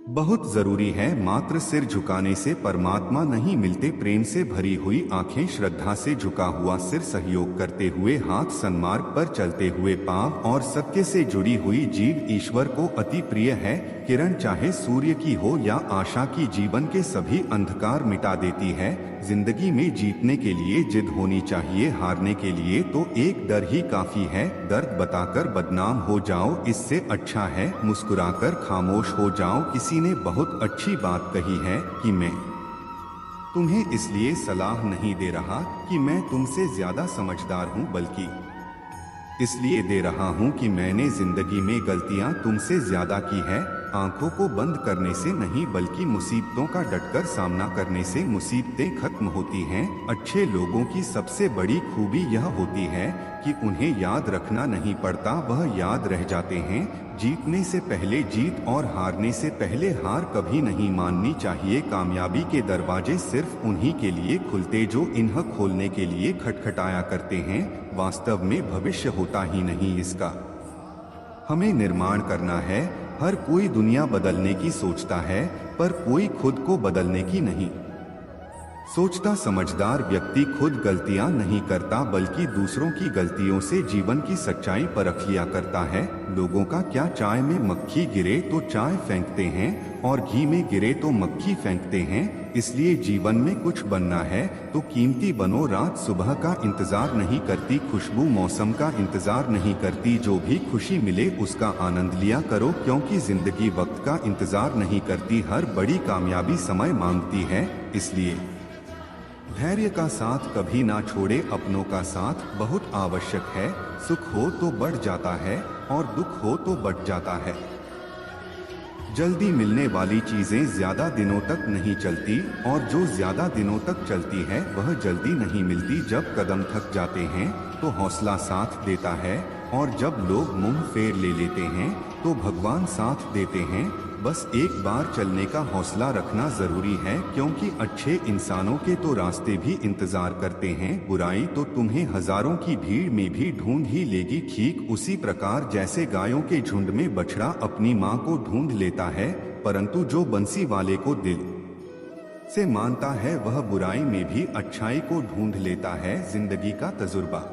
बहुत जरूरी है। मात्र सिर झुकाने से परमात्मा नहीं मिलते। प्रेम से भरी हुई आंखें, श्रद्धा से झुका हुआ सिर, सहयोग करते हुए हाथ, सन्मार्ग पर चलते हुए पांव और सत्य से जुड़ी हुई जीव ईश्वर को अति प्रिय है। किरण चाहे सूर्य की हो या आशा की, जीवन के सभी अंधकार मिटा देती है। जिंदगी में जीतने के लिए जिद होनी चाहिए, हारने के लिए तो एक डर ही काफी है। दर्द बताकर बदनाम हो जाओ, इससे अच्छा है मुस्कुराकर खामोश हो जाओ। किसी ने बहुत अच्छी बात कही है कि मैं तुम्हें इसलिए सलाह नहीं दे रहा कि मैं तुमसे ज्यादा समझदार हूँ, बल्कि इसलिए दे रहा हूँ कि मैंने जिंदगी में गलतियाँ तुमसे ज्यादा की है। आंखों को बंद करने से नहीं, बल्कि मुसीबतों का डटकर सामना करने से मुसीबतें खत्म होती हैं। अच्छे लोगों की सबसे बड़ी खूबी यह होती है कि उन्हें याद रखना नहीं पड़ता, वह याद रह जाते हैं। जीतने से पहले जीत और हारने से पहले हार कभी नहीं माननी चाहिए। कामयाबी के दरवाजे सिर्फ उन्हीं के लिए खुलते जो इन्हें खोलने के लिए खटखटाया करते हैं। वास्तव में भविष्य होता ही नहीं, इसका हमें निर्माण करना है। हर कोई दुनिया बदलने की सोचता है, पर कोई खुद को बदलने की नहीं सोचता। समझदार व्यक्ति खुद गलतियां नहीं करता, बल्कि दूसरों की गलतियों से जीवन की सच्चाई परख लिया करता है। लोगों का क्या, चाय में मक्खी गिरे तो चाय फेंकते हैं और घी में गिरे तो मक्खी फेंकते हैं। इसलिए जीवन में कुछ बनना है तो कीमती बनो। रात सुबह का इंतजार नहीं करती, खुशबू मौसम का इंतजार नहीं करती। जो भी खुशी मिले उसका आनंद लिया करो, क्योंकि जिंदगी वक्त का इंतजार नहीं करती। हर बड़ी कामयाबी समय मांगती है, इसलिए धैर्य का साथ कभी ना छोड़े। अपनों का साथ बहुत आवश्यक है। सुख हो तो बढ़ जाता है और दुख हो तो बढ़ जाता है। जल्दी मिलने वाली चीजें ज्यादा दिनों तक नहीं चलती, और जो ज्यादा दिनों तक चलती है वह जल्दी नहीं मिलती। जब कदम थक जाते हैं तो हौसला साथ देता है, और जब लोग मुंह फेर ले लेते हैं तो भगवान साथ देते हैं। बस एक बार चलने का हौसला रखना जरूरी है, क्योंकि अच्छे इंसानों के तो रास्ते भी इंतजार करते हैं। बुराई तो तुम्हें हजारों की भीड़ में भी ढूंढ ही लेगी, ठीक उसी प्रकार जैसे गायों के झुंड में बछड़ा अपनी मां को ढूंढ लेता है, परंतु जो बंसी वाले को दिल से मानता है वह बुराई में भी अच्छाई को ढूंढ लेता है। जिंदगी का तजुर्बा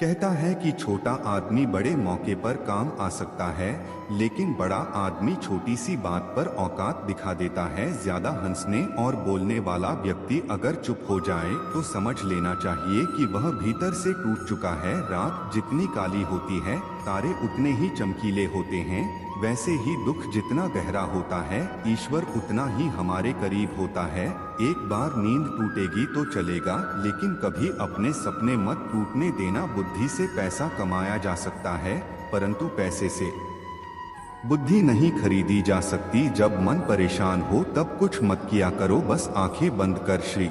कहता है कि छोटा आदमी बड़े मौके पर काम आ सकता है, लेकिन बड़ा आदमी छोटी सी बात पर औकात दिखा देता है। ज्यादा हंसने और बोलने वाला व्यक्ति अगर चुप हो जाए तो समझ लेना चाहिए कि वह भीतर से टूट चुका है। रात जितनी काली होती है, तारे उतने ही चमकीले होते हैं। वैसे ही दुख जितना गहरा होता है, ईश्वर उतना ही हमारे करीब होता है। एक बार नींद टूटेगी तो चलेगा, लेकिन कभी अपने सपने मत टूटने देना। बुद्धि से पैसा कमाया जा सकता है, परंतु पैसे से बुद्धि नहीं खरीदी जा सकती। जब मन परेशान हो तब कुछ मत किया करो, बस आंखें बंद कर श्री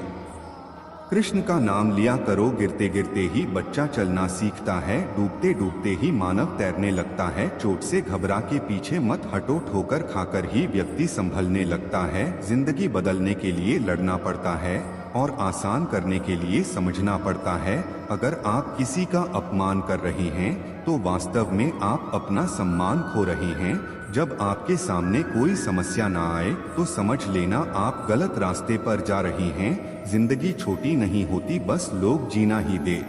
कृष्ण का नाम लिया करो। गिरते गिरते ही बच्चा चलना सीखता है, डूबते डूबते ही मानव तैरने लगता है। चोट से घबरा के पीछे मत हटो, ठोकर खाकर ही व्यक्ति संभलने लगता है। जिंदगी बदलने के लिए लड़ना पड़ता है और आसान करने के लिए समझना पड़ता है। अगर आप किसी का अपमान कर रहे हैं तो वास्तव में आप अपना सम्मान खो रहे हैं। जब आपके सामने कोई समस्या ना आए तो समझ लेना आप गलत रास्ते पर जा रहे हैं। जिंदगी छोटी नहीं होती, बस लोग जीना ही दे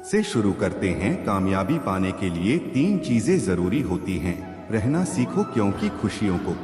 से शुरू करते हैं। कामयाबी पाने के लिए 3 चीजें जरूरी होती हैं। रहना सीखो, क्योंकि खुशियों को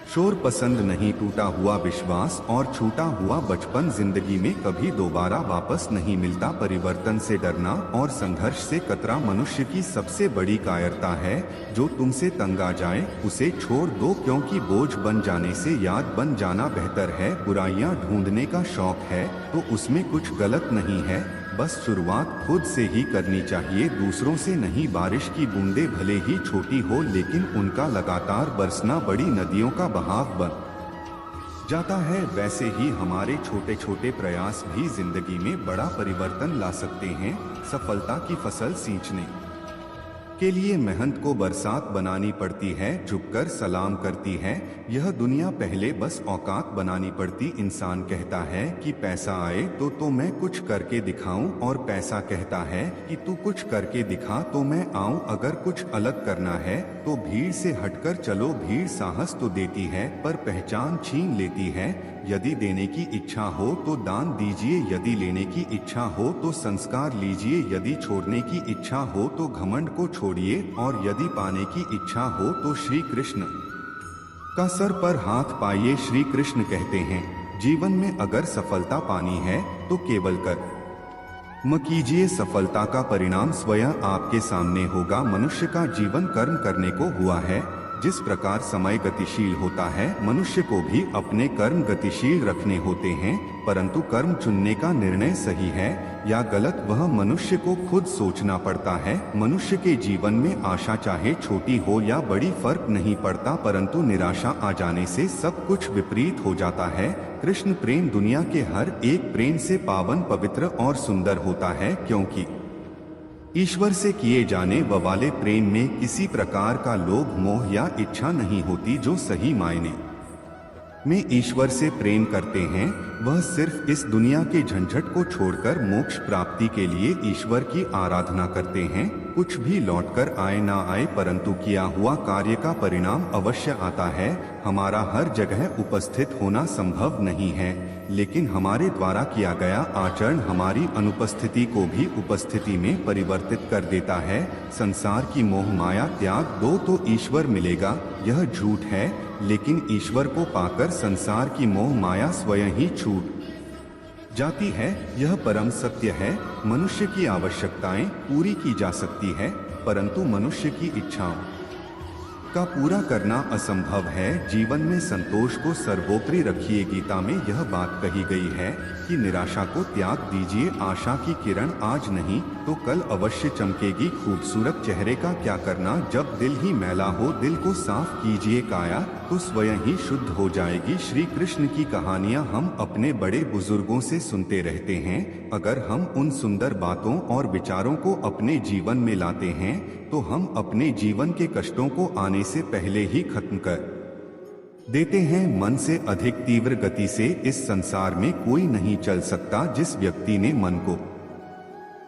शोर पसंद नहीं। टूटा हुआ विश्वास और छूटा हुआ बचपन जिंदगी में कभी दोबारा वापस नहीं मिलता। परिवर्तन से डरना और संघर्ष से कतरा मनुष्य की सबसे बड़ी कायरता है। जो तुमसे तंग आ जाए उसे छोड़ दो, क्योंकि बोझ बन जाने से याद बन जाना बेहतर है। बुराइयां ढूंढने का शौक है तो उसमें कुछ गलत नहीं है, बस शुरुआत खुद से ही करनी चाहिए, दूसरों से नहीं। बारिश की बूंदें भले ही छोटी हो, लेकिन उनका लगातार बरसना बड़ी नदियों का बहाव बन जाता है। वैसे ही हमारे छोटे छोटे प्रयास भी जिंदगी में बड़ा परिवर्तन ला सकते हैं। सफलता की फसल सींचने के लिए मेहनत को बरसात बनानी पड़ती है, झुककर सलाम करती है। यह दुनिया पहले बस औकात बनानी पड़ती। इंसान कहता है कि पैसा आए तो मैं कुछ करके दिखाऊं, और पैसा कहता है कि तू कुछ करके दिखा तो मैं आऊं। अगर कुछ अलग करना है तो भीड़ से हटकर चलो। भीड़ साहस तो देती है पर पहचान छीन लेती है। यदि देने की इच्छा हो तो दान दीजिए, यदि लेने की इच्छा हो तो संस्कार लीजिए, यदि छोड़ने की इच्छा हो तो घमंड को छोड़िए, और यदि पाने की इच्छा हो तो श्री कृष्ण का सर पर हाथ पाइए। श्री कृष्ण कहते हैं, जीवन में अगर सफलता पानी है तो केवल कर्म कीजिए। सफलता का परिणाम स्वयं आपके सामने होगा। मनुष्य का जीवन कर्म करने को हुआ है। जिस प्रकार समय गतिशील होता है, मनुष्य को भी अपने कर्म गतिशील रखने होते हैं, परंतु कर्म चुनने का निर्णय सही है या गलत वह मनुष्य को खुद सोचना पड़ता है। मनुष्य के जीवन में आशा चाहे छोटी हो या बड़ी फर्क नहीं पड़ता, परंतु निराशा आ जाने से सब कुछ विपरीत हो जाता है। कृष्ण प्रेम दुनिया के हर एक प्रेम से पावन, पवित्र और सुंदर होता है, क्योंकि ईश्वर से किए जाने वाले प्रेम में किसी प्रकार का लोभ, मोह या इच्छा नहीं होती। जो सही मायने में ईश्वर से प्रेम करते हैं वह सिर्फ इस दुनिया के झंझट को छोड़कर मोक्ष प्राप्ति के लिए ईश्वर की आराधना करते हैं। कुछ भी लौटकर आए ना आए, परंतु किया हुआ कार्य का परिणाम अवश्य आता है। हमारा हर जगह उपस्थित होना संभव नहीं है, लेकिन हमारे द्वारा किया गया आचरण हमारी अनुपस्थिति को भी उपस्थिति में परिवर्तित कर देता है। संसार की मोह माया त्याग दो तो ईश्वर मिलेगा, यह झूठ है। लेकिन ईश्वर को पाकर संसार की मोह माया स्वयं ही छूट जाती है, यह परम सत्य है। मनुष्य की आवश्यकताएं पूरी की जा सकती है, परंतु मनुष्य की इच्छाओं का पूरा करना असंभव है। जीवन में संतोष को सर्वोपरि रखिए। गीता में यह बात कही गई है कि निराशा को त्याग दीजिए। आशा की किरण आज नहीं तो कल अवश्य चमकेगी। खूबसूरत चेहरे का क्या करना जब दिल ही मैला हो। दिल को साफ कीजिए, काया तो स्वयं ही शुद्ध हो जाएगी। श्री कृष्ण की कहानियां हम अपने बड़े बुजुर्गों से सुनते रहते हैं। अगर हम उन सुंदर बातों और विचारों को अपने जीवन में लाते हैं तो हम अपने जीवन के कष्टों को आने से पहले ही खत्म कर देते हैं। मन से अधिक तीव्र गति से इस संसार में कोई नहीं चल सकता। जिस व्यक्ति ने मन को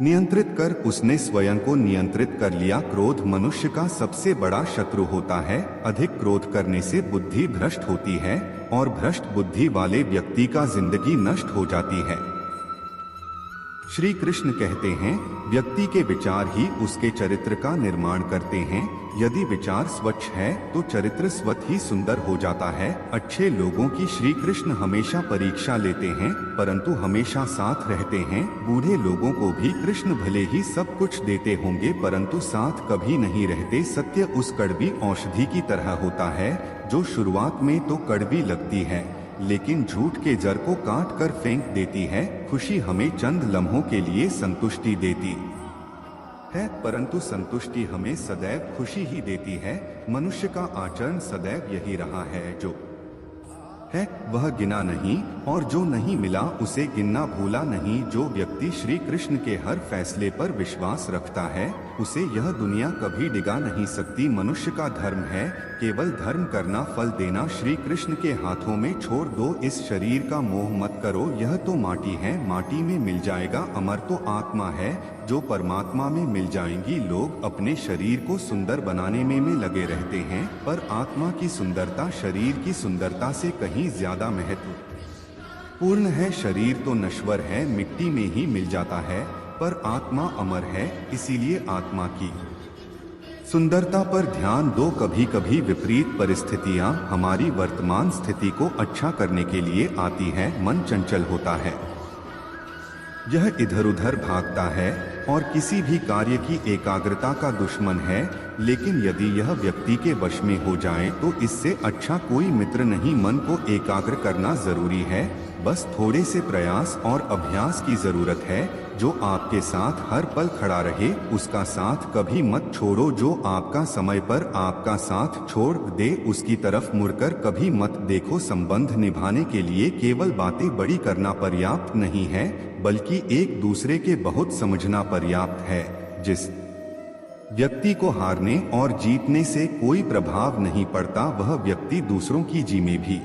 नियंत्रित कर उसने स्वयं को नियंत्रित कर लिया। क्रोध मनुष्य का सबसे बड़ा शत्रु होता है। अधिक क्रोध करने से बुद्धि भ्रष्ट होती है और भ्रष्ट बुद्धि वाले व्यक्ति का जिंदगी नष्ट हो जाती है। श्री कृष्ण कहते हैं, व्यक्ति के विचार ही उसके चरित्र का निर्माण करते हैं। यदि विचार स्वच्छ है तो चरित्र स्वतः ही सुंदर हो जाता है। अच्छे लोगों की श्री कृष्ण हमेशा परीक्षा लेते हैं, परंतु हमेशा साथ रहते हैं। बूढ़े लोगों को भी कृष्ण भले ही सब कुछ देते होंगे, परंतु साथ कभी नहीं रहते। सत्य उस कड़वी औषधि की तरह होता है जो शुरुआत में तो कड़वी लगती है, लेकिन झूठ के जड़ को काट कर फेंक देती है। खुशी हमें चंद लम्हों के लिए संतुष्टि देती है, परंतु संतुष्टि हमें सदैव खुशी ही देती है। मनुष्य का आचरण सदैव यही रहा है, जो है वह गिना नहीं और जो नहीं मिला उसे गिनना भूला नहीं। जो व्यक्ति श्री कृष्ण के हर फैसले पर विश्वास रखता है उसे यह दुनिया कभी डिगा नहीं सकती। मनुष्य का धर्म है केवल धर्म करना, फल देना श्री कृष्ण के हाथों में छोड़ दो। इस शरीर का मोह मत करो, यह तो माटी है, माटी में मिल जाएगा। अमर तो आत्मा है जो परमात्मा में मिल जाएंगी। लोग अपने शरीर को सुंदर बनाने में लगे रहते हैं, पर आत्मा की सुंदरता शरीर की सुंदरता से कहीं ज्यादा महत्वपूर्ण है। शरीर तो नश्वर है, मिट्टी में ही मिल जाता है, पर आत्मा अमर है। इसीलिए आत्मा की सुंदरता पर ध्यान दो। कभी कभी विपरीत परिस्थितियां हमारी वर्तमान स्थिति को अच्छा करने के लिए आती है। मन चंचल होता है, यह इधर उधर भागता है और किसी भी कार्य की एकाग्रता का दुश्मन है। लेकिन यदि यह व्यक्ति के वश में हो जाए तो इससे अच्छा कोई मित्र नहीं। मन को एकाग्र करना जरूरी है, बस थोड़े से प्रयास और अभ्यास की जरूरत है। जो आपके साथ हर पल खड़ा रहे उसका साथ कभी मत छोड़ो। जो आपका समय पर आपका साथ छोड़ दे उसकी तरफ मुड़कर कभी मत देखो। संबंध निभाने के लिए केवल बातें बड़ी करना पर्याप्त नहीं है, बल्कि एक दूसरे के बहुत समझना पर्याप्त है। जिस व्यक्ति को हारने और जीतने से कोई प्रभाव नहीं पड़ता। वह व्यक्ति दूसरों की जी में भी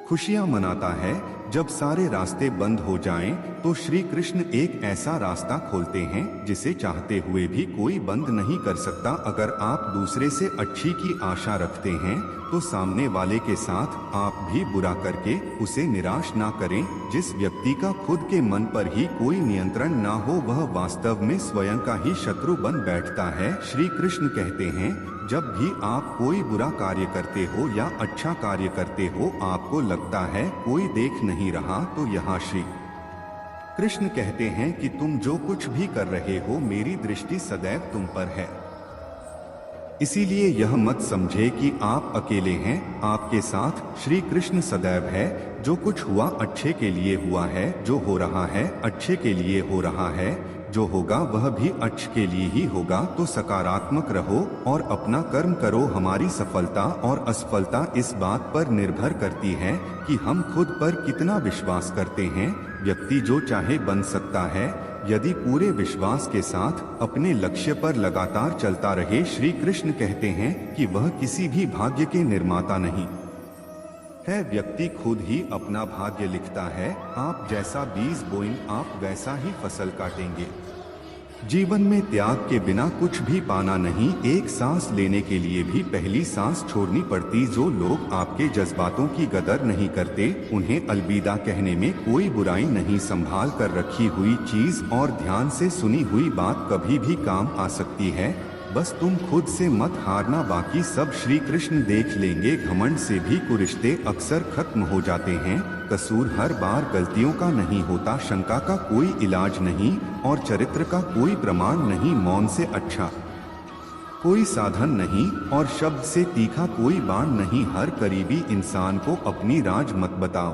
खुशियां मनाता है। जब सारे रास्ते बंद हो जाएं, तो श्री कृष्ण एक ऐसा रास्ता खोलते हैं जिसे चाहते हुए भी कोई बंद नहीं कर सकता। अगर आप दूसरे से अच्छी की आशा रखते हैं, तो सामने वाले के साथ आप भी बुरा करके उसे निराश ना करें। जिस व्यक्ति का खुद के मन पर ही कोई नियंत्रण ना हो, वह वास्तव में स्वयं का ही शत्रु बन बैठता है। श्री कृष्ण कहते हैं, जब भी आप कोई बुरा कार्य करते हो या अच्छा कार्य करते हो, आपको लगता है कोई देख नहीं रहा, तो यहाँ श्री कृष्ण कहते हैं कि तुम जो कुछ भी कर रहे हो, मेरी दृष्टि सदैव तुम पर है। इसीलिए यह मत समझे कि आप अकेले हैं, आपके साथ श्री कृष्ण सदैव है। जो कुछ हुआ अच्छे के लिए हुआ है, जो हो रहा है अच्छे के लिए हो रहा है, जो होगा वह भी अच्छे के लिए ही होगा। तो सकारात्मक रहो और अपना कर्म करो। हमारी सफलता और असफलता इस बात पर निर्भर करती है कि हम खुद पर कितना विश्वास करते हैं। व्यक्ति जो चाहे बन सकता है, यदि पूरे विश्वास के साथ अपने लक्ष्य पर लगातार चलता रहे। श्री कृष्ण कहते हैं कि वह किसी भी भाग्य के निर्माता नहीं है, व्यक्ति खुद ही अपना भाग्य लिखता है। आप जैसा बीज बोएं, आप वैसा ही फसल काटेंगे। जीवन में त्याग के बिना कुछ भी पाना नहीं। एक सांस लेने के लिए भी पहली सांस छोड़नी पड़ती। जो लोग आपके जज्बातों की कदर नहीं करते, उन्हें अलविदा कहने में कोई बुराई नहीं। संभाल कर रखी हुई चीज और ध्यान से सुनी हुई बात कभी भी काम आ सकती है। बस तुम खुद से मत हारना, बाकी सब श्री कृष्ण देख लेंगे। घमंड से भी कुरिश्ते अक्सर खत्म हो जाते हैं। कसूर हर बार गलतियों का नहीं होता। शंका का कोई इलाज नहीं और चरित्र का कोई प्रमाण नहीं। मौन से अच्छा कोई साधन नहीं और शब्द से तीखा कोई बाण नहीं। हर करीबी इंसान को अपनी राज मत बताओ,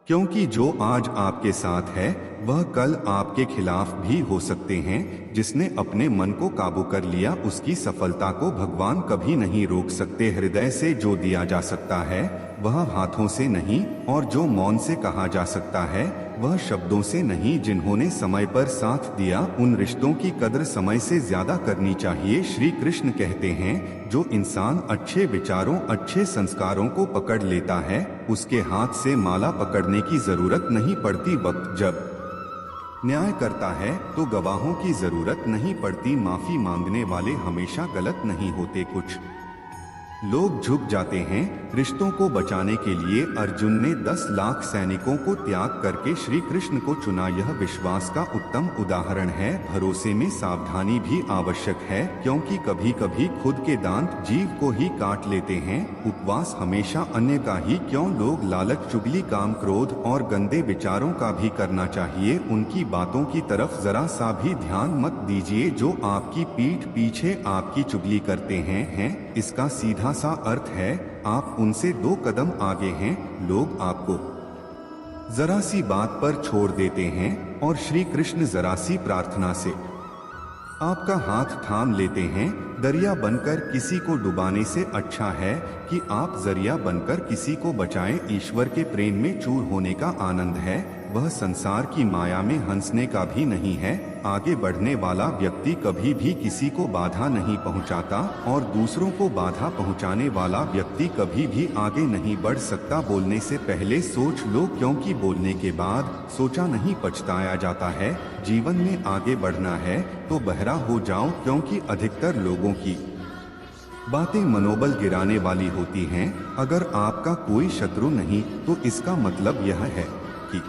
क्योंकि जो आज आपके साथ है वह कल आपके खिलाफ भी हो सकते हैं। जिसने अपने मन को काबू कर लिया, उसकी सफलता को भगवान कभी नहीं रोक सकते। हृदय से जो दिया जा सकता है वह हाथों से नहीं, और जो मौन से कहा जा सकता है वह शब्दों से नहीं। जिन्होंने समय पर साथ दिया, उन रिश्तों की कद्र समय से ज्यादा करनी चाहिए। श्री कृष्ण कहते हैं, जो इंसान अच्छे विचारों, अच्छे संस्कारों को पकड़ लेता है, उसके हाथ से माला पकड़ने की जरूरत नहीं पड़ती। वक्त जब न्याय करता है तो गवाहों की जरूरत नहीं पड़ती। माफी मांगने वाले हमेशा गलत नहीं होते। कुछ लोग झुक जाते हैं रिश्तों को बचाने के लिए। अर्जुन ने 10 लाख सैनिकों को त्याग करके श्री कृष्ण को चुना। यह विश्वास का उत्तम उदाहरण है। भरोसे में सावधानी भी आवश्यक है, क्योंकि कभी कभी खुद के दांत जीव को ही काट लेते हैं। उपवास हमेशा अन्य का ही क्यों? लोग लालच, चुगली, काम, क्रोध और गंदे विचारों का भी करना चाहिए। उनकी बातों की तरफ जरा सा भी ध्यान मत दीजिए। जो आपकी पीठ पीछे आपकी चुगली करते हैं, इसका सीधा सा अर्थ है आप उनसे 2 कदम आगे हैं। लोग आपको जरा सी बात पर छोड़ देते हैं और श्री कृष्ण जरा सी प्रार्थना से आपका हाथ थाम लेते हैं। दरिया बनकर किसी को डुबाने से अच्छा है कि आप जरिया बनकर किसी को बचाएं। ईश्वर के प्रेम में चूर होने का आनंद है, वह संसार की माया में हंसने का भी नहीं है। आगे बढ़ने वाला व्यक्ति कभी भी किसी को बाधा नहीं पहुंचाता और दूसरों को बाधा पहुंचाने वाला व्यक्ति कभी भी आगे नहीं बढ़ सकता। बोलने से पहले सोच लो, क्योंकि बोलने के बाद सोचा नहीं पछताया जाता है। जीवन में आगे बढ़ना है तो बहरा हो जाओ, क्योंकि अधिकतर लोगों की बातें मनोबल गिराने वाली होती हैं। अगर आपका कोई शत्रु नहीं, तो इसका मतलब यह है कि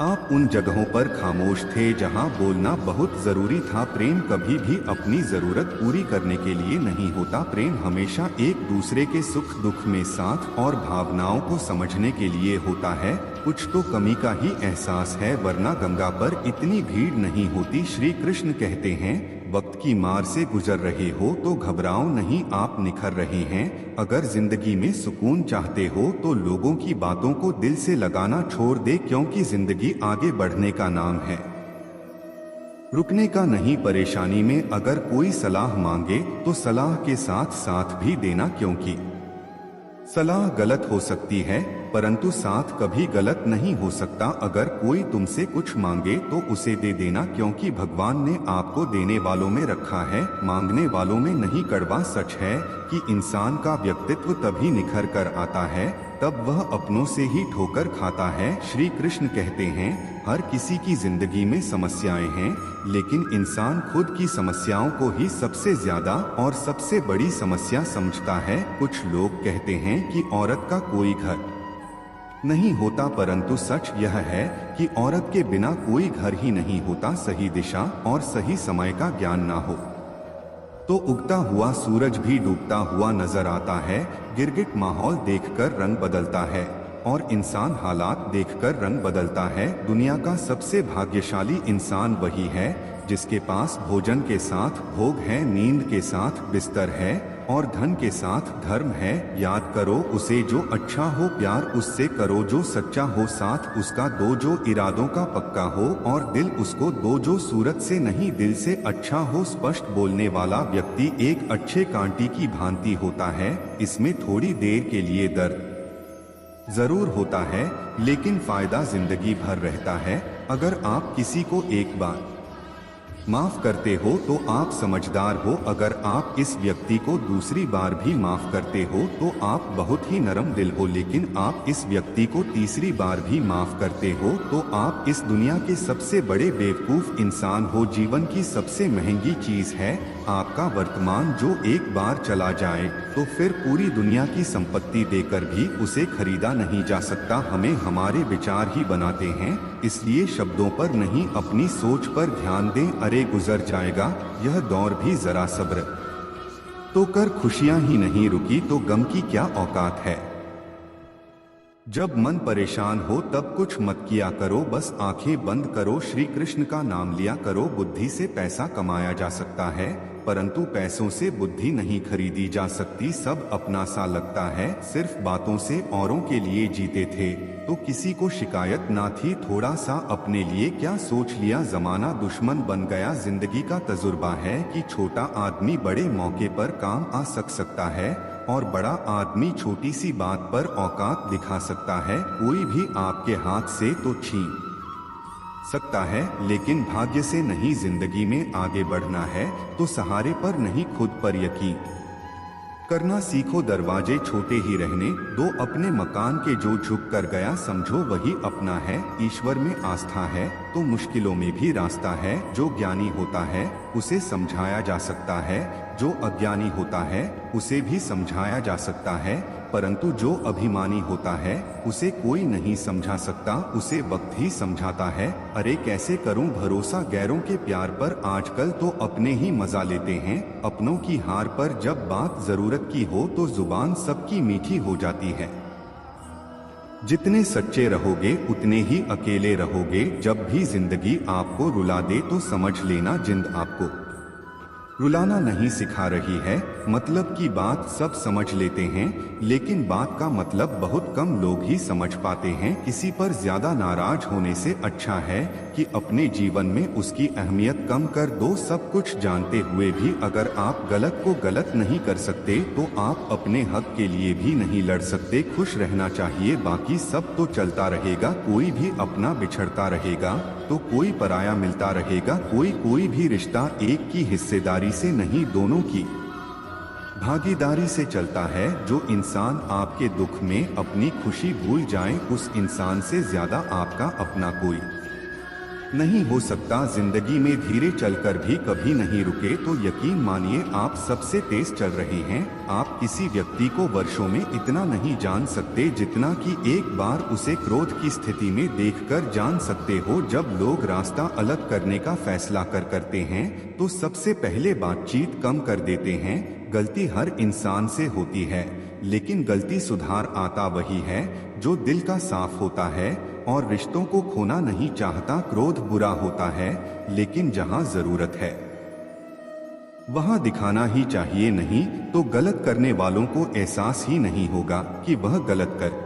आप उन जगहों पर खामोश थे जहां बोलना बहुत जरूरी था। प्रेम कभी भी अपनी जरूरत पूरी करने के लिए नहीं होता। प्रेम हमेशा एक दूसरे के सुख दुख में साथ और भावनाओं को समझने के लिए होता है। कुछ तो कमी का ही एहसास है, वरना गंगा पर इतनी भीड़ नहीं होती। श्री कृष्ण कहते हैं, वक्त की मार से गुजर रहे हो तो घबराओ नहीं, आप निखर रहे हैं। अगर जिंदगी में सुकून चाहते हो तो लोगों की बातों को दिल से लगाना छोड़ दे, क्योंकि जिंदगी आगे बढ़ने का नाम है, रुकने का नहीं। परेशानी में अगर कोई सलाह मांगे तो सलाह के साथ साथ भी देना, क्योंकि सलाह गलत हो सकती है परंतु साथ कभी गलत नहीं हो सकता। अगर कोई तुमसे कुछ मांगे तो उसे दे देना, क्योंकि भगवान ने आपको देने वालों में रखा है, मांगने वालों में नहीं। कड़वा सच है कि इंसान का व्यक्तित्व तभी निखर कर आता है तब वह अपनों से ही ठोकर खाता है। श्री कृष्ण कहते हैं, हर किसी की जिंदगी में समस्याएं हैं, लेकिन इंसान खुद की समस्याओं को ही सबसे ज्यादा और सबसे बड़ी समस्या समझता है। कुछ लोग कहते हैं कि औरत का कोई घर नहीं होता, परंतु सच यह है कि औरत के बिना कोई घर ही नहीं होता। सही दिशा और सही समय का ज्ञान ना हो तो उगता हुआ सूरज भी डूबता हुआ नजर आता है। गिरगिट माहौल देखकर रंग बदलता है और इंसान हालात देखकर रंग बदलता है। दुनिया का सबसे भाग्यशाली इंसान वही है जिसके पास भोजन के साथ भोग है, नींद के साथ बिस्तर है और धन के साथ धर्म है। याद करो उसे जो अच्छा हो, प्यार उससे करो जो सच्चा हो, साथ उसका दो जो इरादों का पक्का हो, और दिल उसको दो जो सूरत से नहीं दिल से अच्छा हो। स्पष्ट बोलने वाला व्यक्ति एक अच्छे कांटी की भांति होता है। इसमें थोड़ी देर के लिए दर्द जरूर होता है, लेकिन फायदा जिंदगी भर रहता है। अगर आप किसी को एक बार माफ करते हो तो आप समझदार हो। अगर आप इस व्यक्ति को दूसरी बार भी माफ करते हो तो आप बहुत ही नरम दिल हो। लेकिन आप इस व्यक्ति को तीसरी बार भी माफ करते हो तो आप इस दुनिया के सबसे बड़े बेवकूफ इंसान हो। जीवन की सबसे महंगी चीज है आपका वर्तमान, जो एक बार चला जाए तो फिर पूरी दुनिया की संपत्ति देकर भी उसे खरीदा नहीं जा सकता। हमें हमारे विचार ही बनाते हैं, इसलिए शब्दों पर नहीं अपनी सोच पर ध्यान दें। अरे गुजर जाएगा यह दौर भी, जरा सब्र तो कर। खुशियां ही नहीं रुकी तो गम की क्या औकात है। जब मन परेशान हो तब कुछ मत किया करो, बस आंखें बंद करो, श्री कृष्ण का नाम लिया करो। बुद्धि से पैसा कमाया जा सकता है, परंतु पैसों से बुद्धि नहीं खरीदी जा सकती। सब अपना सा लगता है, सिर्फ बातों से औरों के लिए जीते थे तो किसी को शिकायत ना थी। थोड़ा सा अपने लिए क्या सोच लिया, जमाना दुश्मन बन गया। जिंदगी का तजुर्बा है कि छोटा आदमी बड़े मौके पर काम आ सकता है और बड़ा आदमी छोटी सी बात पर औकात दिखा सकता है। कोई भी आपके हाथ से तो छीन सकता है, लेकिन भाग्य से नहीं। जिंदगी में आगे बढ़ना है तो सहारे पर नहीं खुद पर यकीन करना सीखो। दरवाजे छोटे ही रहने दो अपने मकान के, जो झुक कर गया समझो वही अपना है। ईश्वर में आस्था है तो मुश्किलों में भी रास्ता है। जो ज्ञानी होता है उसे समझाया जा सकता है, जो अज्ञानी होता है उसे भी समझाया जा सकता है, परंतु जो अभिमानी होता है उसे कोई नहीं समझा सकता, उसे वक्त ही समझाता है। अरे कैसे करूं भरोसा गैरों के प्यार पर, आजकल तो अपने ही मजा लेते हैं अपनों की हार पर। जब बात जरूरत की हो तो जुबान सबकी मीठी हो जाती है। जितने सच्चे रहोगे उतने ही अकेले रहोगे। जब भी जिंदगी आपको रुला दे तो समझ लेना जिंद आपको रुलाना नहीं सिखा रही है। मतलब की बात सब समझ लेते हैं, लेकिन बात का मतलब बहुत कम लोग ही समझ पाते हैं। किसी पर ज्यादा नाराज होने से अच्छा है कि अपने जीवन में उसकी अहमियत कम कर दो। सब कुछ जानते हुए भी अगर आप गलत को गलत नहीं कर सकते तो आप अपने हक के लिए भी नहीं लड़ सकते। खुश रहना चाहिए, बाकी सब तो चलता रहेगा। कोई भी अपना बिछड़ता रहेगा तो कोई पराया मिलता रहेगा। कोई भी रिश्ता एक की हिस्सेदारी से नहीं, दोनों की भागीदारी से चलता है। जो इंसान आपके दुख में अपनी खुशी भूल जाए, उस इंसान से ज्यादा आपका अपना कोई नहीं हो सकता। जिंदगी में धीरे चलकर भी कभी नहीं रुके तो यकीन मानिए आप सबसे तेज चल रहे हैं। आप किसी व्यक्ति को वर्षों में इतना नहीं जान सकते जितना कि एक बार उसे क्रोध की स्थिति में देखकर जान सकते हो। जब लोग रास्ता अलग करने का फैसला करते हैं तो सबसे पहले बातचीत कम कर देते हैं। गलती हर इंसान से होती है, लेकिन गलती सुधार आता वही है जो दिल का साफ होता है और रिश्तों को खोना नहीं चाहता। क्रोध बुरा होता है, लेकिन जहां जरूरत है वहां दिखाना ही चाहिए, नहीं तो गलत करने वालों को एहसास ही नहीं होगा कि वह गलत कर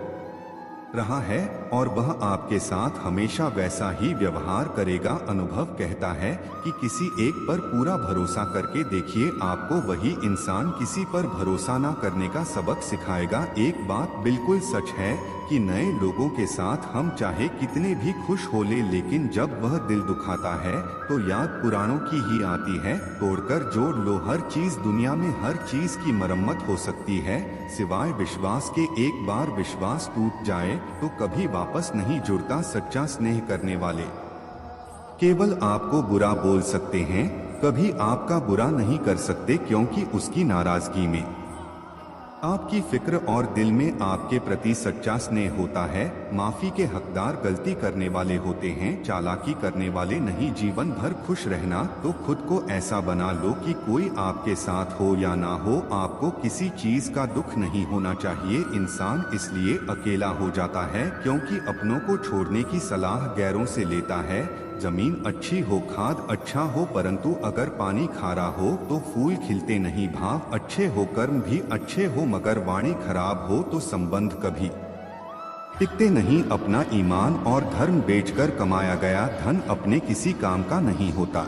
रहा है। और वह आपके साथ हमेशा वैसा ही व्यवहार करेगा। अनुभव कहता है कि किसी एक पर पूरा भरोसा करके देखिए, आपको वही इंसान किसी पर भरोसा ना करने का सबक सिखाएगा। एक बात बिल्कुल सच है कि नए लोगों के साथ हम चाहे कितने भी खुश हो ले, लेकिन जब वह दिल दुखाता है तो याद पुरानों की ही आती है। तोड़कर जोड़ लो, हर चीज दुनिया में हर चीज की मरम्मत हो सकती है सिवाय विश्वास के। एक बार विश्वास टूट जाए तो कभी वापस नहीं जुड़ता। सच्चा स्नेह करने वाले केवल आपको बुरा बोल सकते हैं, कभी आपका बुरा नहीं कर सकते, क्योंकि उसकी नाराजगी में आपकी फिक्र और दिल में आपके प्रति सच्चा स्नेह होता है। माफी के हकदार गलती करने वाले होते हैं, चालाकी करने वाले नहीं। जीवन भर खुश रहना तो खुद को ऐसा बना लो कि कोई आपके साथ हो या ना हो, आपको किसी चीज का दुख नहीं होना चाहिए। इंसान इसलिए अकेला हो जाता है क्योंकि अपनों को छोड़ने की सलाह गैरों से लेता है। जमीन अच्छी हो, खाद अच्छा हो, परंतु अगर पानी खारा हो तो फूल खिलते नहीं। भाव अच्छे हो, कर्म भी अच्छे हो, मगर वाणी खराब हो तो संबंध कभी टिकते नहीं। अपना ईमान और धर्म बेचकर कमाया गया धन अपने किसी काम का नहीं होता,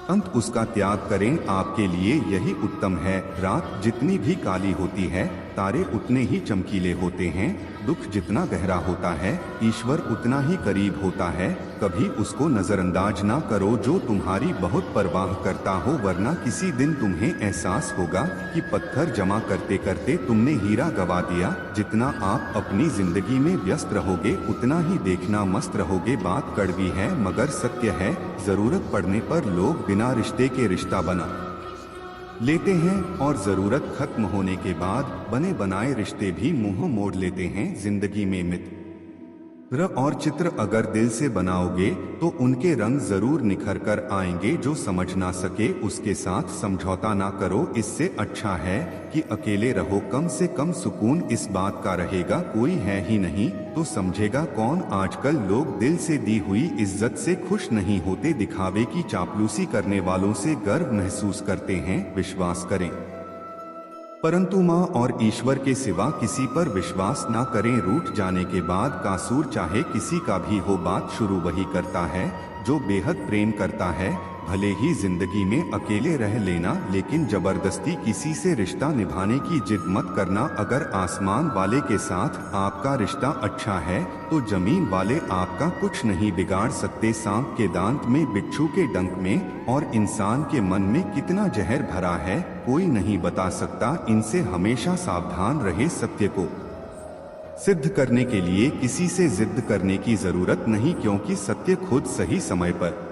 अंत उसका त्याग करें। आपके लिए यही उत्तम है। रात जितनी भी काली होती है, तारे उतने ही चमकीले होते हैं। दुख जितना गहरा होता है, ईश्वर उतना ही करीब होता है। कभी उसको नजरअंदाज ना करो जो तुम्हारी बहुत परवाह करता हो, वरना किसी दिन तुम्हें एहसास होगा कि पत्थर जमा करते करते तुमने हीरा गवा दिया। जितना आप अपनी जिंदगी में व्यस्त रहोगे, उतना ही देखना मस्त रहोगे। बात कड़वी है मगर सत्य है, जरूरत पड़ने पर लोग बिना रिश्ते के रिश्ता बना लेते हैं और जरूरत खत्म होने के बाद बने बनाए रिश्ते भी मुंह मोड़ लेते हैं। जिंदगी में मित्र और चित्र अगर दिल से बनाओगे तो उनके रंग जरूर निखर कर आएंगे। जो समझ ना सके उसके साथ समझौता ना करो, इससे अच्छा है कि अकेले रहो। कम से कम सुकून इस बात का रहेगा कोई है ही नहीं तो समझेगा कौन। आजकल लोग दिल से दी हुई इज्जत से खुश नहीं होते, दिखावे की चापलूसी करने वालों से गर्व महसूस करते हैं। विश्वास करें परंतु माँ और ईश्वर के सिवा किसी पर विश्वास ना करें। रूठ जाने के बाद कासूर चाहे किसी का भी हो, बात शुरू वही करता है जो बेहद प्रेम करता है। भले ही जिंदगी में अकेले रह लेना, लेकिन जबरदस्ती किसी से रिश्ता निभाने की जिद मत करना। अगर आसमान वाले के साथ आपका रिश्ता अच्छा है तो जमीन वाले आपका कुछ नहीं बिगाड़ सकते। सांप के दांत में, बिच्छू के डंक में और इंसान के मन में कितना जहर भरा है कोई नहीं बता सकता। इनसे हमेशा सावधान रहे। सत्य को सिद्ध करने के लिए किसी से जिद करने की जरूरत नहीं, क्योंकि सत्य खुद सही समय पर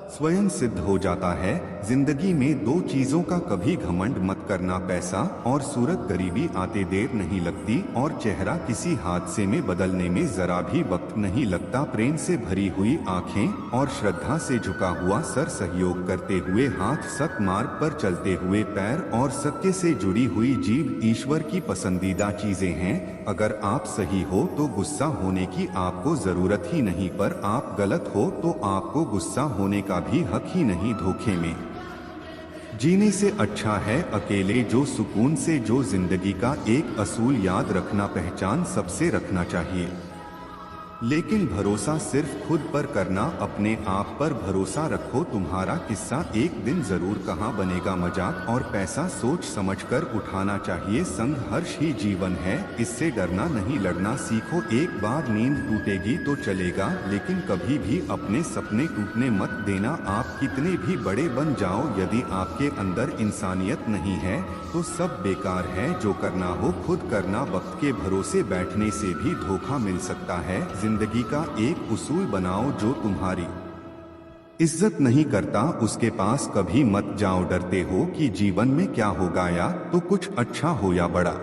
स्वयं सिद्ध हो जाता है। जिंदगी में दो चीजों का कभी घमंड मत करना, पैसा और सूरत। गरीबी आते देर नहीं लगती और चेहरा किसी हादसे में बदलने में जरा भी वक्त नहीं लगता। प्रेम से भरी हुई आंखें और श्रद्धा से झुका हुआ सर, सहयोग करते हुए हाथ, सत मार्ग पर चलते हुए पैर और सत्य से जुड़ी हुई जीभ ईश्वर की पसंदीदा चीजें हैं। अगर आप सही हो तो गुस्सा होने की आपको जरूरत ही नहीं, पर आप गलत हो तो आपको गुस्सा होने का भी हक ही नहीं। धोखे में जीने से अच्छा है अकेले जो सुकून से। जो जिंदगी का एक असूल याद रखना, पहचान सबसे रखना चाहिए, लेकिन भरोसा सिर्फ खुद पर करना। अपने आप पर भरोसा रखो। तुम्हारा किस्सा एक दिन जरूर कहाँ बनेगा मजाक, और पैसा सोच समझकर उठाना चाहिए। संग हर्ष ही जीवन है, इससे डरना नहीं लड़ना सीखो। एक बार नींद टूटेगी तो चलेगा, लेकिन कभी भी अपने सपने टूटने मत देना। आप कितने भी बड़े बन जाओ, यदि आपके अंदर इंसानियत नहीं है तो सब बेकार है। जो करना हो खुद करना। वक्त के भरोसे बैठने से भी धोखा मिल सकता है। जिंदगी का एक उसूल बनाओ, जो तुम्हारी इज्जत नहीं करता उसके पास कभी मत जाओ। डरते हो कि जीवन में क्या होगा, या तो कुछ अच्छा हो या बड़ा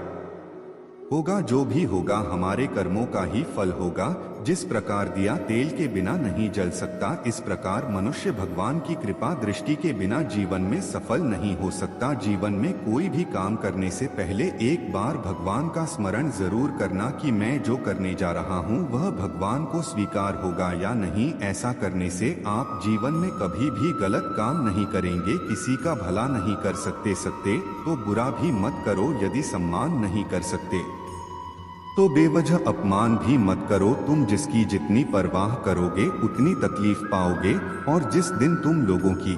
होगा। जो भी होगा हमारे कर्मों का ही फल होगा। जिस प्रकार दिया तेल के बिना नहीं जल सकता, इस प्रकार मनुष्य भगवान की कृपा दृष्टि के बिना जीवन में सफल नहीं हो सकता। जीवन में कोई भी काम करने से पहले एक बार भगवान का स्मरण जरूर करना कि मैं जो करने जा रहा हूँ वह भगवान को स्वीकार होगा या नहीं। ऐसा करने से आप जीवन में कभी भी गलत काम नहीं करेंगे। किसी का भला नहीं कर सकते तो बुरा भी मत करो। यदि सम्मान नहीं कर सकते तो बेवजह अपमान भी मत करो। तुम जिसकी जितनी परवाह करोगे उतनी तकलीफ पाओगे, और जिस दिन तुम लोगों की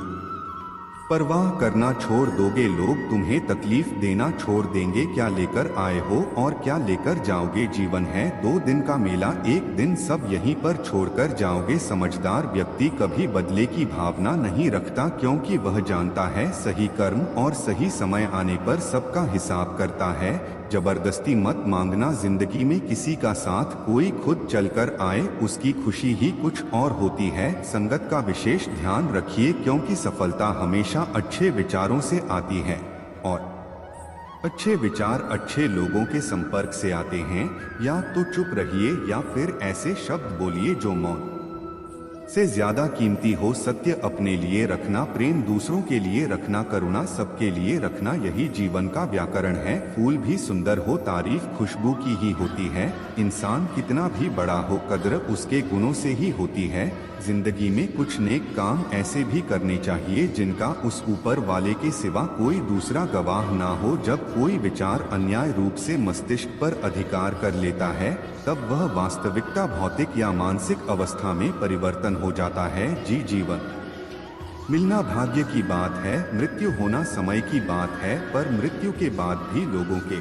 परवाह करना छोड़ दोगे, लोग तुम्हें तकलीफ देना छोड़ देंगे। क्या लेकर आए हो और क्या लेकर जाओगे? जीवन है 2 दिन का मेला, एक दिन सब यहीं पर छोड़कर जाओगे। समझदार व्यक्ति कभी बदले की भावना नहीं रखता, क्योंकि वह जानता है सही कर्म और सही समय आने पर सबका हिसाब करता है। जबरदस्ती मत मांगना जिंदगी में किसी का साथ, कोई खुद चलकर आए उसकी खुशी ही कुछ और होती है। संगत का विशेष ध्यान रखिए, क्योंकि सफलता हमेशा अच्छे विचारों से आती है, और अच्छे विचार अच्छे लोगों के संपर्क से आते हैं। या तो चुप रहिए या फिर ऐसे शब्द बोलिए जो मौन से ज्यादा कीमती हो। सत्य अपने लिए रखना, प्रेम दूसरों के लिए रखना, करुणा सबके लिए रखना, यही जीवन का व्याकरण है। फूल भी सुंदर हो, तारीफ खुशबू की ही होती है। इंसान कितना भी बड़ा हो, कद्र उसके गुणों से ही होती है। जिंदगी में कुछ नेक काम ऐसे भी करने चाहिए जिनका उस ऊपर वाले के सिवा कोई दूसरा गवाह ना हो। जब कोई विचार अन्याय रूप से मस्तिष्क पर अधिकार कर लेता है, तब वह वास्तविकता भौतिक या मानसिक अवस्था में परिवर्तन हो जाता है। जीवन मिलना भाग्य की बात है, मृत्यु होना समय की बात है, पर मृत्यु के बाद भी लोगों के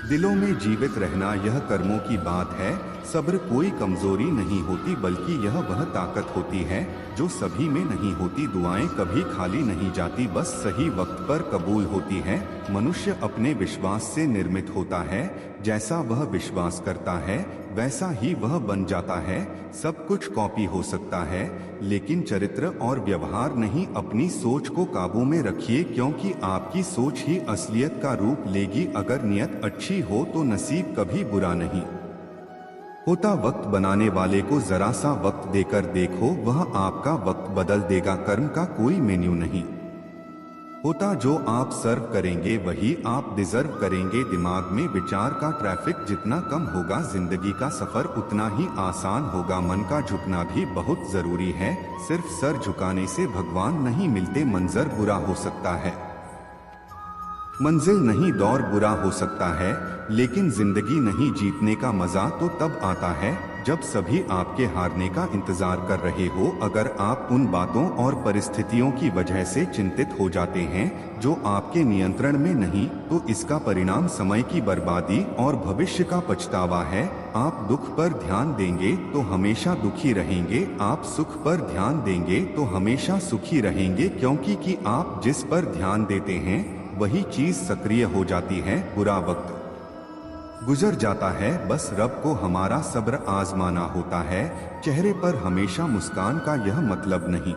दिलों में जीवित रहना यह कर्मों की बात है। सब्र कोई कमजोरी नहीं होती, बल्कि यह वह ताकत होती है जो सभी में नहीं होती। दुआएं कभी खाली नहीं जाती, बस सही वक्त पर कबूल होती है। मनुष्य अपने विश्वास से निर्मित होता है, जैसा वह विश्वास करता है वैसा ही वह बन जाता है। सब कुछ कॉपी हो सकता है, लेकिन चरित्र और व्यवहार नहीं। अपनी सोच को काबू में रखिए, क्योंकि आपकी सोच ही असलियत का रूप लेगी। अगर नियत अच्छी हो तो नसीब कभी बुरा नहीं होता। वक्त बनाने वाले को जरा सा वक्त देकर देखो, वह आपका वक्त बदल देगा। कर्म का कोई मेन्यू नहीं होता, जो आप सर्व करेंगे वही आप डिजर्व करेंगे। दिमाग में विचार का ट्रैफिक जितना कम होगा, जिंदगी का सफर उतना ही आसान होगा। मन का झुकना भी बहुत जरूरी है, सिर्फ सर झुकाने से भगवान नहीं मिलते। मंजर बुरा हो सकता है, मंजिल नहीं दौर बुरा हो सकता है, लेकिन जिंदगी नहीं जीतने का मजा तो तब आता है जब सभी आपके हारने का इंतजार कर रहे हो। अगर आप उन बातों और परिस्थितियों की वजह से चिंतित हो जाते हैं जो आपके नियंत्रण में नहीं, तो इसका परिणाम समय की बर्बादी और भविष्य का पछतावा है। आप दुख पर ध्यान देंगे तो हमेशा दुखी रहेंगे, आप सुख पर ध्यान देंगे तो हमेशा सुखी रहेंगे, क्योंकि कि आप जिस पर ध्यान देते हैं वही चीज सक्रिय हो जाती है। बुरा वक्त गुजर जाता है, बस रब को हमारा सब्र आजमाना होता है। चेहरे पर हमेशा मुस्कान का यह मतलब नहीं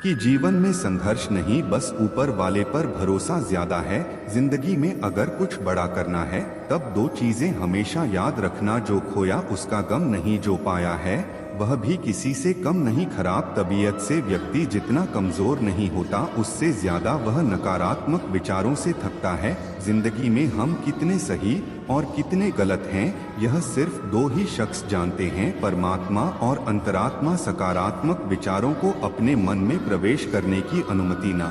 कि जीवन में संघर्ष नहीं, बस ऊपर वाले पर भरोसा ज्यादा है। जिंदगी में अगर कुछ बड़ा करना है तब 2 चीजें हमेशा याद रखना, जो खोया उसका गम नहीं, जो पाया है वह भी किसी से कम नहीं। खराब तबीयत से व्यक्ति जितना कमजोर नहीं होता, उससे ज्यादा वह नकारात्मक विचारों से थकता है। जिंदगी में हम कितने सही और कितने गलत हैं, यह सिर्फ 2 ही शख्स जानते हैं, परमात्मा और अंतरात्मा। सकारात्मक विचारों को अपने मन में प्रवेश करने की अनुमति ना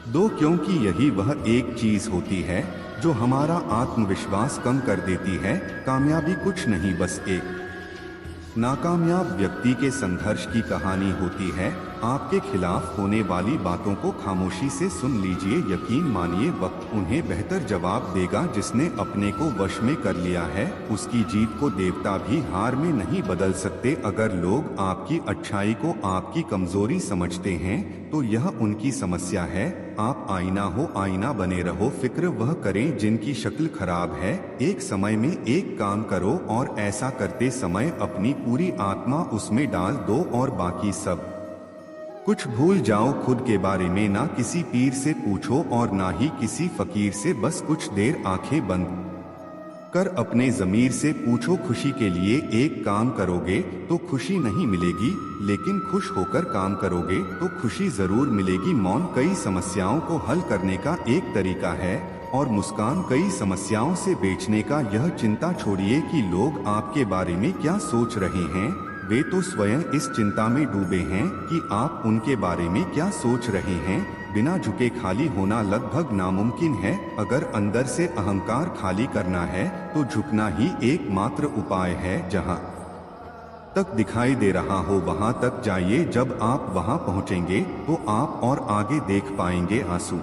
दो, क्योंकि यही वह एक चीज होती है जो हमारा आत्मविश्वास कम कर देती है। कामयाबी कुछ नहीं, बस एक नाकामयाब व्यक्ति के संघर्ष की कहानी होती है। आपके खिलाफ होने वाली बातों को खामोशी से सुन लीजिए, यकीन मानिए वक्त उन्हें बेहतर जवाब देगा। जिसने अपने को वश में कर लिया है, उसकी जीत को देवता भी हार में नहीं बदल सकते। अगर लोग आपकी अच्छाई को आपकी कमजोरी समझते हैं तो यह उनकी समस्या है। आप आईना हो, आईना बने रहो। फिक्र वह करें जिनकी शक्ल खराब है। एक समय में एक काम करो और ऐसा करते समय अपनी पूरी आत्मा उसमें डाल दो और बाकी सब कुछ भूल जाओ। खुद के बारे में ना किसी पीर से पूछो और ना ही किसी फकीर से। बस कुछ देर आंखें बंद कर अपने ज़मीर से पूछो, खुशी के लिए एक काम करोगे तो खुशी नहीं मिलेगी, लेकिन खुश होकर काम करोगे तो खुशी जरूर मिलेगी। मौन कई समस्याओं को हल करने का एक तरीका है और मुस्कान कई समस्याओं से बेचने का। यह चिंता छोड़िए कि लोग आपके बारे में क्या सोच रहे हैं, वे तो स्वयं इस चिंता में डूबे हैं कि आप उनके बारे में क्या सोच रहे हैं। बिना झुके खाली होना लगभग नामुमकिन है। अगर अंदर से अहंकार खाली करना है तो झुकना ही एकमात्र उपाय है। जहाँ तक दिखाई दे रहा हो वहां तक जाइए। जब आप वहां पहुंचेंगे तो आप और आगे देख पाएंगे। आंसू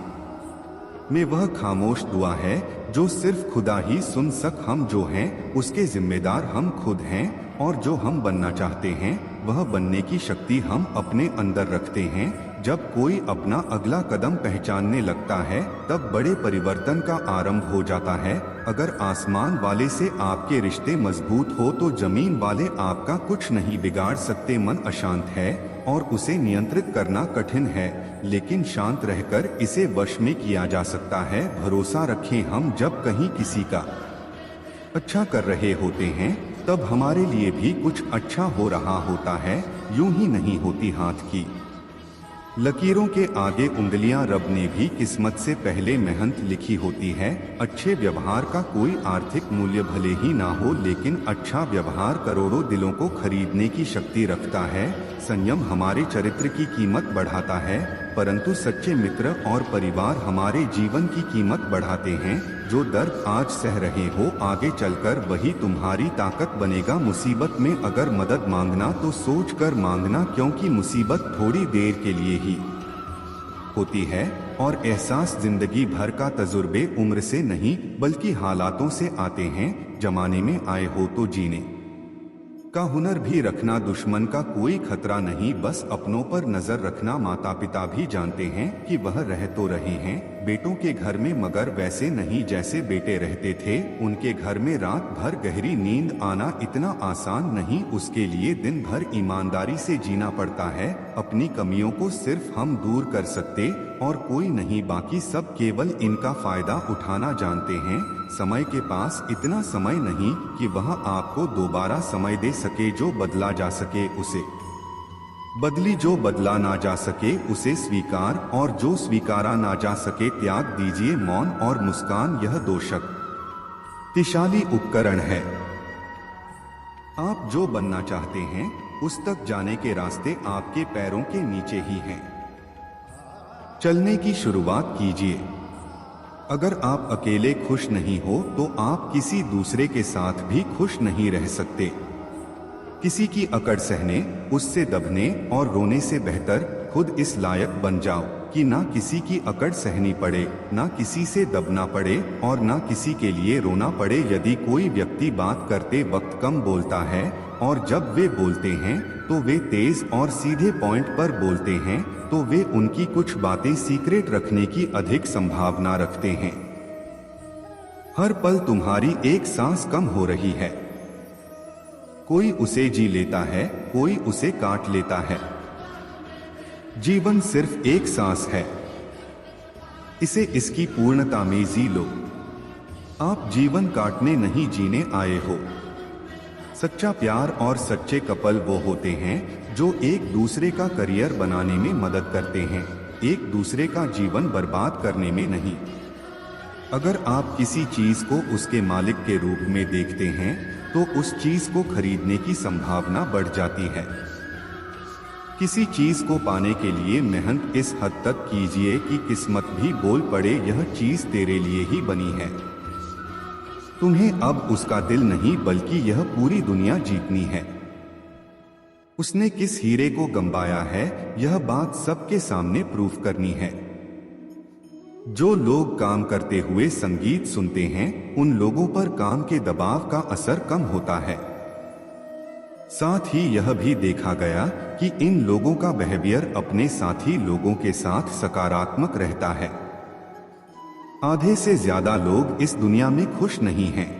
में वह खामोश दुआ है जो सिर्फ खुदा ही सुन सक। हम जो हैं उसके जिम्मेदार हम खुद हैं, और जो हम बनना चाहते हैं वह बनने की शक्ति हम अपने अंदर रखते हैं। जब कोई अपना अगला कदम पहचानने लगता है तब बड़े परिवर्तन का आरंभ हो जाता है। अगर आसमान वाले से आपके रिश्ते मजबूत हो तो जमीन वाले आपका कुछ नहीं बिगाड़ सकते। मन अशांत है और उसे नियंत्रित करना कठिन है, लेकिन शांत रहकर इसे वश में किया जा सकता है। भरोसा रखें, हम जब कहीं किसी का अच्छा कर रहे होते हैं तब हमारे लिए भी कुछ अच्छा हो रहा होता है, यूं ही नहीं होती हाथ की लकीरों के आगे उंगलियां। रब ने भी किस्मत से पहले मेहनत लिखी होती है। अच्छे व्यवहार का कोई आर्थिक मूल्य भले ही ना हो, लेकिन अच्छा व्यवहार करोड़ों दिलों को खरीदने की शक्ति रखता है। संयम हमारे चरित्र की कीमत बढ़ाता है, परंतु सच्चे मित्र और परिवार हमारे जीवन की कीमत बढ़ाते हैं। जो दर्द आज सह रहे हो आगे चलकर वही तुम्हारी ताकत बनेगा। मुसीबत में अगर मदद मांगना तो सोच कर मांगना, क्योंकि मुसीबत थोड़ी देर के लिए ही होती है और एहसास जिंदगी भर का। तजुर्बे उम्र से नहीं बल्कि हालातों से आते हैं। जमाने में आए हो तो जीने का हुनर भी रखना। दुश्मन का कोई खतरा नहीं, बस अपनों पर नजर रखना। माता पिता भी जानते हैं कि वह रह तो रहे हैं बेटों के घर में, मगर वैसे नहीं जैसे बेटे रहते थे। उनके घर में रात भर गहरी नींद आना इतना आसान नहीं, उसके लिए दिन भर ईमानदारी से जीना पड़ता है। अपनी कमियों को सिर्फ हम दूर कर सकते और कोई नहीं, बाकी सब केवल इनका फायदा उठाना जानते हैं। समय के पास इतना समय नहीं कि वह आपको दोबारा समय दे सके। जो बदला जा सके उसे बदली, जो बदला ना जा सके उसे स्वीकार, और जो स्वीकारा ना जा सके त्याग दीजिए। मौन और मुस्कान यह दो शक्तिशाली उपकरण है। आप जो बनना चाहते हैं उस तक जाने के रास्ते आपके पैरों के नीचे ही हैं। चलने की शुरुआत कीजिए। अगर आप अकेले खुश नहीं हो तो आप किसी दूसरे के साथ भी खुश नहीं रह सकते। किसी की अकड़ सहने, उससे दबने और रोने से बेहतर खुद इस लायक बन जाओ कि ना किसी की अकड़ सहनी पड़े, ना किसी से दबना पड़े और ना किसी के लिए रोना पड़े। यदि कोई व्यक्ति बात करते वक्त कम बोलता है और जब वे बोलते हैं तो वे तेज और सीधे पॉइंट पर बोलते हैं, तो वे उनकी कुछ बातें सीक्रेट रखने की अधिक संभावना रखते हैं। हर पल तुम्हारी एक सांस कम हो रही है। कोई उसे जी लेता है, कोई उसे काट लेता है। जीवन सिर्फ एक सांस है, इसे इसकी पूर्णता में जी लो। आप जीवन काटने नहीं जीने आए हो। सच्चा प्यार और सच्चे कपल वो होते हैं जो एक दूसरे का करियर बनाने में मदद करते हैं, एक दूसरे का जीवन बर्बाद करने में नहीं। अगर आप किसी चीज को उसके मालिक के रूप में देखते हैं तो उस चीज को खरीदने की संभावना बढ़ जाती है। किसी चीज को पाने के लिए मेहनत इस हद तक कीजिए कि किस्मत भी बोल पड़े, यह चीज तेरे लिए ही बनी है। तुम्हें अब उसका दिल नहीं बल्कि यह पूरी दुनिया जीतनी है। उसने किस हीरे को गंवाया है यह बात सबके सामने प्रूफ करनी है। जो लोग काम करते हुए संगीत सुनते हैं उन लोगों पर काम के दबाव का असर कम होता है। साथ ही यह भी देखा गया कि इन लोगों का बिहेवियर अपने साथी लोगों के साथ सकारात्मक रहता है। आधे से ज्यादा लोग इस दुनिया में खुश नहीं हैं।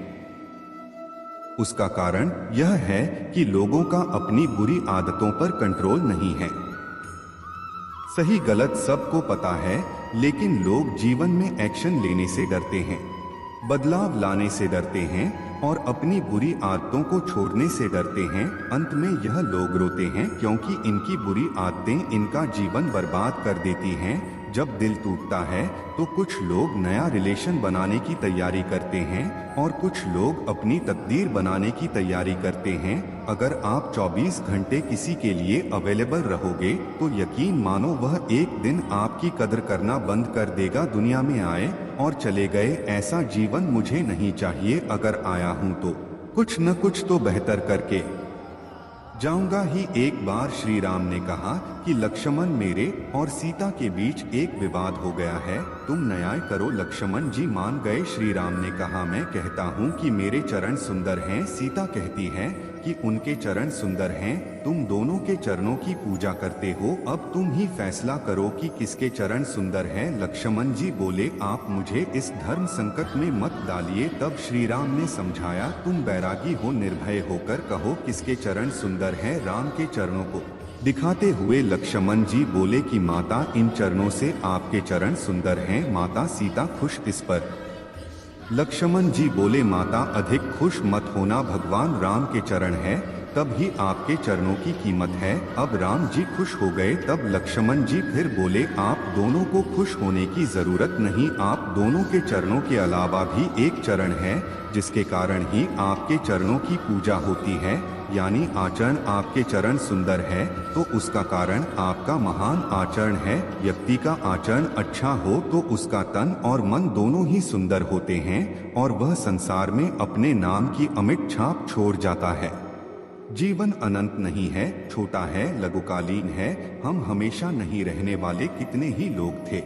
उसका कारण यह है कि लोगों का अपनी बुरी आदतों पर कंट्रोल नहीं है। सही गलत सबको पता है, लेकिन लोग जीवन में एक्शन लेने से डरते हैं, बदलाव लाने से डरते हैं और अपनी बुरी आदतों को छोड़ने से डरते हैं। अंत में यह लोग रोते हैं क्योंकि इनकी बुरी आदतें इनका जीवन बर्बाद कर देती हैं। जब दिल टूटता है तो कुछ लोग नया रिलेशन बनाने की तैयारी करते हैं और कुछ लोग अपनी तकदीर बनाने की तैयारी करते हैं। अगर आप 24 घंटे किसी के लिए अवेलेबल रहोगे तो यकीन मानो वह एक दिन आपकी कदर करना बंद कर देगा। दुनिया में आए और चले गए ऐसा जीवन मुझे नहीं चाहिए। अगर आया हूँ तो कुछ न कुछ तो बेहतर करके जाऊंगा ही। एक बार श्री राम ने कहा कि लक्ष्मण, मेरे और सीता के बीच एक विवाद हो गया है, तुम न्याय करो। लक्ष्मण जी मान गए। श्री राम ने कहा, मैं कहता हूँ कि मेरे चरण सुंदर हैं। सीता कहती है कि उनके चरण सुंदर हैं। तुम दोनों के चरणों की पूजा करते हो, अब तुम ही फैसला करो कि किसके चरण सुंदर हैं। लक्ष्मण जी बोले, आप मुझे इस धर्म संकट में मत डालिए। तब श्री राम ने समझाया, तुम बैरागी हो, निर्भय होकर कहो किसके चरण सुंदर हैं। राम के चरणों को दिखाते हुए लक्ष्मण जी बोले कि माता, इन चरणों से आपके चरण सुंदर हैं। माता सीता खुश इस पर? लक्ष्मण जी बोले, माता अधिक खुश मत होना, भगवान राम के चरण है तब ही आपके चरणों की कीमत है। अब राम जी खुश हो गए। तब लक्ष्मण जी फिर बोले, आप दोनों को खुश होने की जरूरत नहीं, आप दोनों के चरणों के अलावा भी एक चरण है जिसके कारण ही आपके चरणों की पूजा होती है। यानी आचरण आपके चरण सुंदर है तो उसका कारण आपका महान आचरण है। व्यक्ति का आचरण अच्छा हो तो उसका तन और मन दोनों ही सुंदर होते हैं और वह संसार में अपने नाम की अमिट छाप छोड़ जाता है। जीवन अनंत नहीं है, छोटा है, लघुकालीन है। हम हमेशा नहीं रहने वाले। कितने ही लोग थे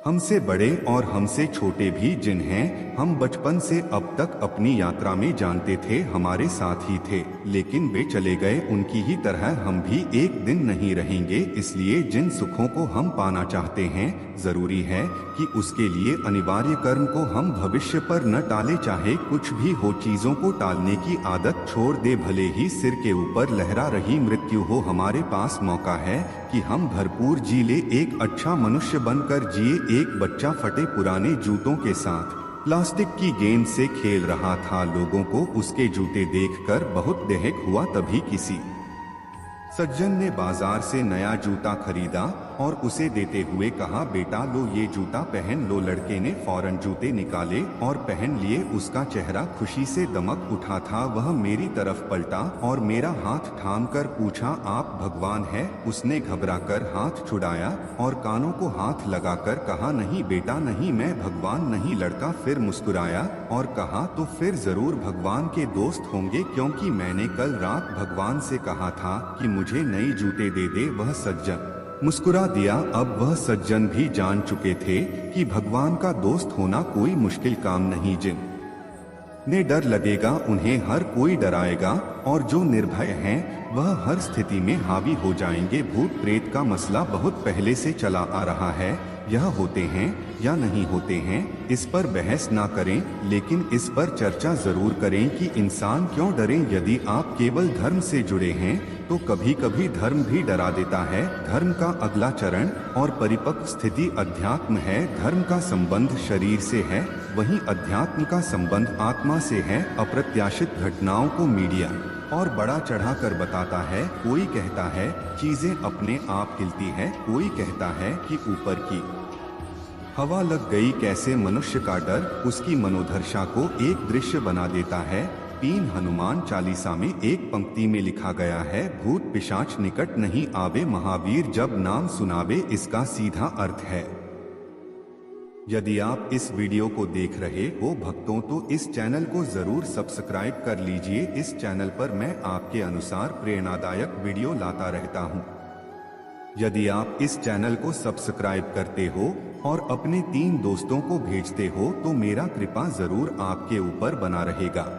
हमसे बड़े और हमसे छोटे भी, जिन्हें हम बचपन से अब तक अपनी यात्रा में जानते थे, हमारे साथ ही थे, लेकिन वे चले गए। उनकी ही तरह हम भी एक दिन नहीं रहेंगे। इसलिए जिन सुखों को हम पाना चाहते हैं, जरूरी है कि उसके लिए अनिवार्य कर्म को हम भविष्य पर न टाले। चाहे कुछ भी हो, चीजों को टालने की आदत छोड़ दे। भले ही सिर के ऊपर लहरा रही मृत्यु हो, हमारे पास मौका है कि हम भरपूर जी ले, एक अच्छा मनुष्य बनकर जिए। एक बच्चा फटे पुराने जूतों के साथ प्लास्टिक की गेंद से खेल रहा था। लोगों को उसके जूते देखकर बहुत दहक हुआ। तभी किसी सज्जन ने बाजार से नया जूता खरीदा और उसे देते हुए कहा, बेटा लो ये जूता पहन लो। लड़के ने फौरन जूते निकाले और पहन लिए। उसका चेहरा खुशी से दमक उठा था। वह मेरी तरफ पलटा और मेरा हाथ थाम कर पूछा, आप भगवान हैं? उसने घबराकर हाथ छुड़ाया और कानों को हाथ लगाकर कहा, नहीं बेटा नहीं, मैं भगवान नहीं। लड़का फिर मुस्कुराया और कहा, तो फिर जरूर भगवान के दोस्त होंगे, क्योंकि मैंने कल रात भगवान से कहा था कि मुझे नई जूते दे दे। वह सज्जन मुस्कुरा दिया। अब वह सज्जन भी जान चुके थे कि भगवान का दोस्त होना कोई मुश्किल काम नहीं। जिन ने डर लगेगा उन्हें हर कोई डराएगा और जो निर्भय हैं वह हर स्थिति में हावी हो जाएंगे। भूत प्रेत का मसला बहुत पहले से चला आ रहा है। यह होते हैं या नहीं होते हैं, इस पर बहस ना करें, लेकिन इस पर चर्चा जरूर करें कि इंसान क्यों डरे। यदि आप केवल धर्म से जुड़े हैं तो कभी कभी धर्म भी डरा देता है। धर्म का अगला चरण और परिपक्व स्थिति अध्यात्म है। धर्म का संबंध शरीर से है, वहीं अध्यात्म का संबंध आत्मा से है। अप्रत्याशित घटनाओं को मीडिया और बड़ा चढ़ाकर बताता है। कोई कहता है चीजें अपने आप हिलती है, कोई कहता है कि ऊपर की हवा लग गई। कैसे मनुष्य का डर उसकी मनोदशा को एक दृश्य बना देता है। 3 हनुमान चालीसा में एक पंक्ति में लिखा गया है, भूत पिशाच निकट नहीं आवे, महावीर जब नाम सुनावे। इसका सीधा अर्थ है, यदि आप इस वीडियो को देख रहे हो भक्तों तो इस चैनल को जरूर सब्सक्राइब कर लीजिए। इस चैनल पर मैं आपके अनुसार प्रेरणादायक वीडियो लाता रहता हूं। यदि आप इस चैनल को सब्सक्राइब करते हो और अपने 3 दोस्तों को भेजते हो तो मेरा कृपा जरूर आपके ऊपर बना रहेगा।